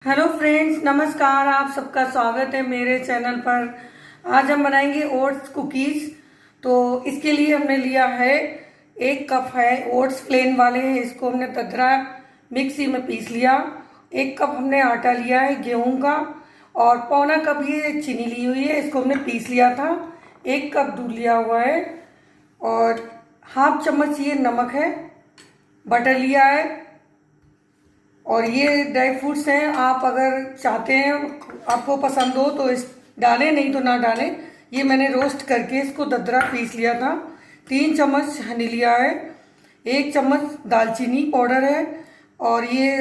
Hello friends, नमस्कार। आप सबका स्वागत है मेरे चैनल पर। आज हम बनाएंगे ओट्स कुकीज़। तो इसके लिए हमने लिया है 1 कप है ओट्स, प्लेन वाले हैं। इसको हमने ददरा मिक्सी में पीस लिया। 1 कप हमने आटा लिया है गेहूं का, और पौना कप ये चीनी ली हुई है, इसको हमने पीस लिया था। 1 कप दूध लिया हुआ है, और हाफ चम्मच ये नमक है। बटर लिया है, और ये ड्राई फ्रूट्स हैं। आप अगर चाहते हैं, आपको पसंद हो तो इस डालें, नहीं तो ना डालें। ये मैंने रोस्ट करके इसको ददरा पीस लिया था। 3 चम्मच हनी लिया है, 1 चम्मच दालचीनी पाउडर है, और ये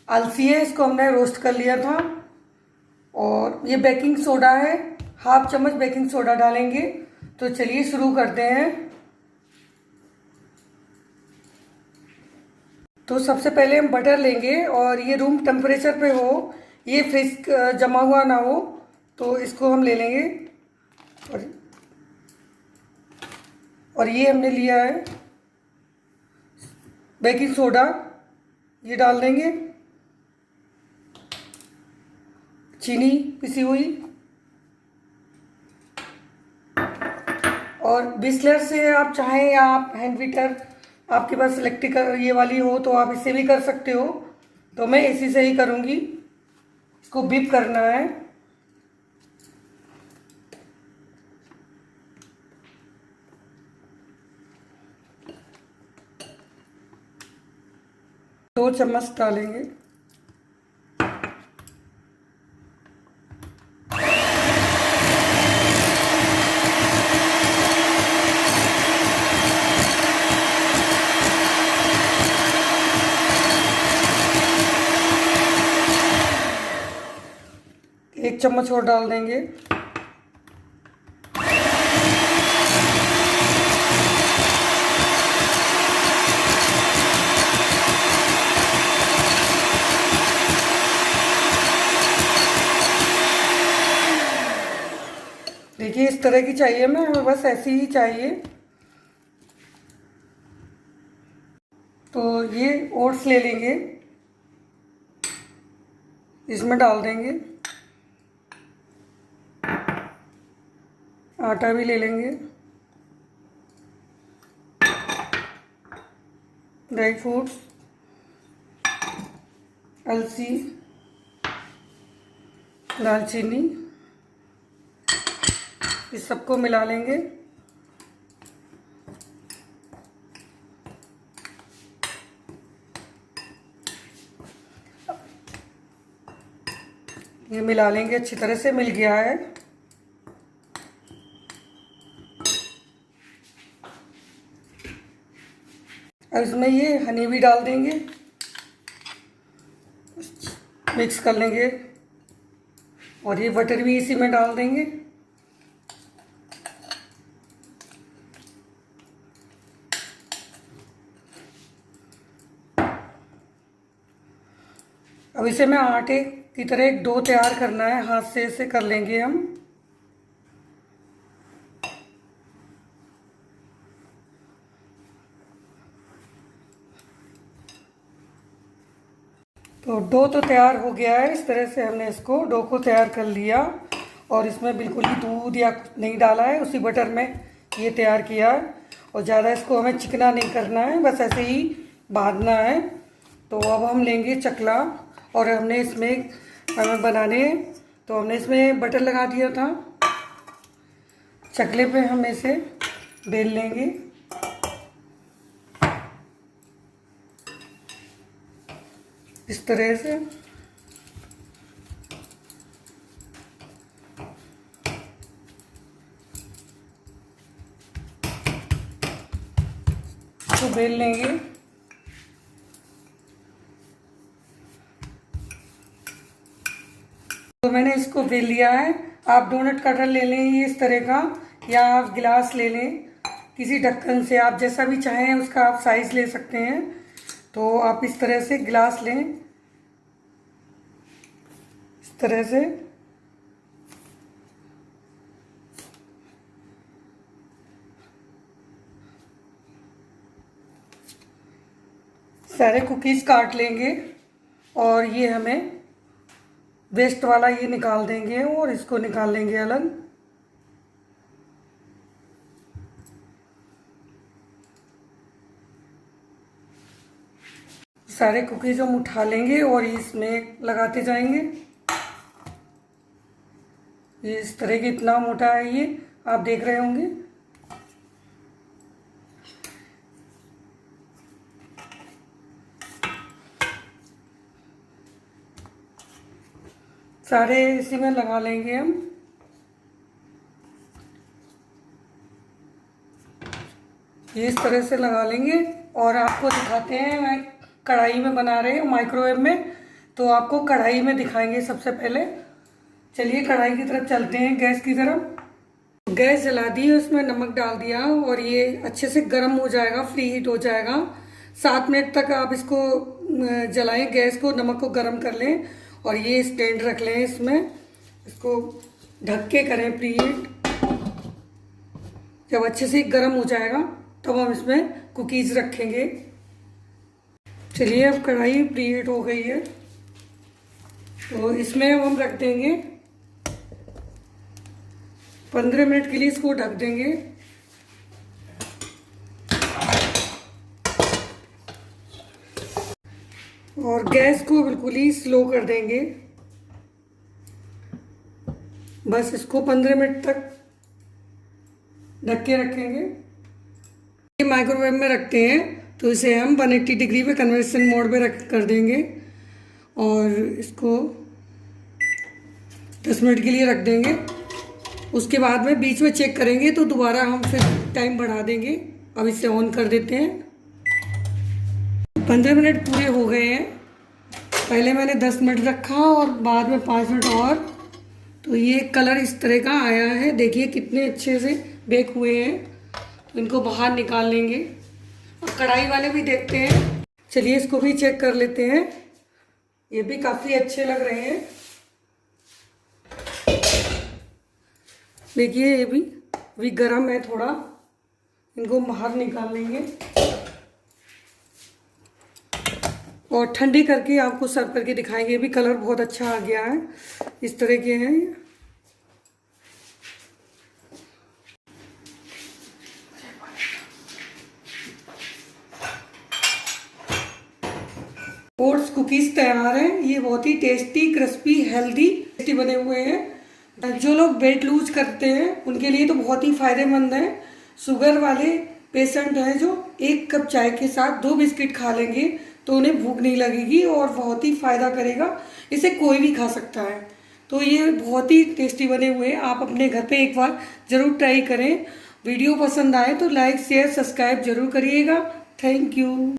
अलसी है, इसको हमने रोस्ट कर लिया था। और ये बेकिंग सोडा है, हाफ चम्मच बेकिंग सोडा डालेंगे। तो चलिए शुरू करते हैं। तो सबसे पहले हम बटर लेंगे, और ये रूम टेम्परेचर पे हो, ये फ्रिज जमा हुआ ना हो, तो इसको हम ले लेंगे। और ये हमने लिया है बेकिंग सोडा, ये डाल देंगे। चीनी पिसी हुई, और बिस्लर से आप चाहें, या आप हैंड बीटर, आपके पास इलेक्ट्रिक ये वाली हो तो आप इससे भी कर सकते हो। तो मैं इसी से ही करूँगी। इसको बीप करना है। दो चम्मच डालेंगे। एक चम्मच और डाल देंगे। देखिए इस तरह की चाहिए हमें बस ऐसी ही चाहिए। तो ये ओट्स ले लेंगे, इसमें डाल देंगे। आटा भी ले लेंगे। ड्राई फ्रूट्स, अलसी, दालचीनी, इस सबको मिला लेंगे। ये मिला लेंगे, अच्छी तरह से मिल गया है। अब इसमें ये हनी भी डाल देंगे, मिक्स कर लेंगे। और ये बटर भी इसी में डाल देंगे। अब इसे मैं आटे की तरह एक डो तैयार करना है, हाथ से इसे कर लेंगे हम। तो डो तो तैयार हो गया है। इस तरह से हमने इसको डो को तैयार कर लिया, और इसमें बिल्कुल ही दूध या नहीं डाला है, उसी बटर में ये तैयार किया है। और ज़्यादा इसको हमें चिकना नहीं करना है, बस ऐसे ही बांधना है। तो अब हम लेंगे चकला, और हमने इसमें हमें बनाने, तो हमने इसमें बटर लगा दिया था। चकले पे हम इसे बेल लेंगे। इस तरह से इसको बेल लेंगे। तो मैंने इसको बेल लिया है। आप डोनट कटर ले लें ये इस तरह का, या आप गिलास ले लें किसी ढक्कन से, आप जैसा भी चाहें उसका आप साइज ले सकते हैं। तो आप इस तरह से गिलास लें, इस तरह से। सारे कुकीज़ काट लेंगे, और ये हमें वेस्ट वाला ये निकाल देंगे और इसको निकाल लेंगे अलग। सारे कुकीज हम उठा लेंगे और इसमें लगाते जाएंगे। ये इस तरह की इतना मोटा है, ये आप देख रहे होंगे। सारे इसी में लगा लेंगे हम। ये इस तरह से लगा लेंगे और आपको दिखाते हैं। मैं कढ़ाई में बना रहे हैं, माइक्रोवेव में, तो आपको कढ़ाई में दिखाएंगे सबसे पहले। चलिए कढ़ाई की तरफ चलते हैं, गैस की तरफ। गैस जला दी, उसमें नमक डाल दिया और ये अच्छे से गर्म हो जाएगा, फ्री हीट हो जाएगा। 7 मिनट तक आप इसको जलाएं, गैस को, नमक को गर्म कर लें और ये स्टैंड रख लें इसमें। इसको ढक के करें प्री हीट। जब अच्छे से गर्म हो जाएगा तब हम इसमें कुकीज़ रखेंगे। चलिए अब कढ़ाई प्री हीट हो गई है, तो इसमें हम रख देंगे 15 मिनट के लिए, इसको ढक देंगे। और गैस को बिल्कुल ही स्लो कर देंगे। बस इसको 15 मिनट तक ढक के रखेंगे। ये माइक्रोवेव में रखते हैं तो इसे हम 180 डिग्री पे कन्वर्सन मोड पे रख कर देंगे और इसको 10 मिनट के लिए रख देंगे। उसके बाद में बीच में चेक करेंगे तो दोबारा हम फिर टाइम बढ़ा देंगे। अब इसे ऑन कर देते हैं। 15 मिनट पूरे हो गए हैं। पहले मैंने 10 मिनट रखा और बाद में 5 मिनट और, तो ये कलर इस तरह का आया है। देखिए कितने अच्छे से बेक हुए हैं। तो इनको बाहर निकाल लेंगे। अब कढ़ाई वाले भी देखते हैं। चलिए इसको भी चेक कर लेते हैं। ये भी काफ़ी अच्छे लग रहे हैं। देखिए ये भी गर्म है थोड़ा। इनको बाहर निकाल लेंगे और ठंडे करके आपको सर्व करके दिखाएंगे। ये भी कलर बहुत अच्छा आ गया है। इस तरह के हैं ये। ओट्स कुकीज़ तैयार हैं। ये बहुत ही टेस्टी, क्रिस्पी, हेल्दी टेस्टी बने हुए हैं। जो लोग वेट लूज करते हैं उनके लिए तो बहुत ही फायदेमंद है। शुगर वाले पेशेंट हैं जो 1 कप चाय के साथ 2 बिस्किट खा लेंगे तो उन्हें भूख नहीं लगेगी और बहुत ही फ़ायदा करेगा। इसे कोई भी खा सकता है। तो ये बहुत ही टेस्टी बने हुए हैं। आप अपने घर पे एक बार ज़रूर ट्राई करें। वीडियो पसंद आए तो लाइक, शेयर, सब्सक्राइब जरूर करिएगा। Thank you.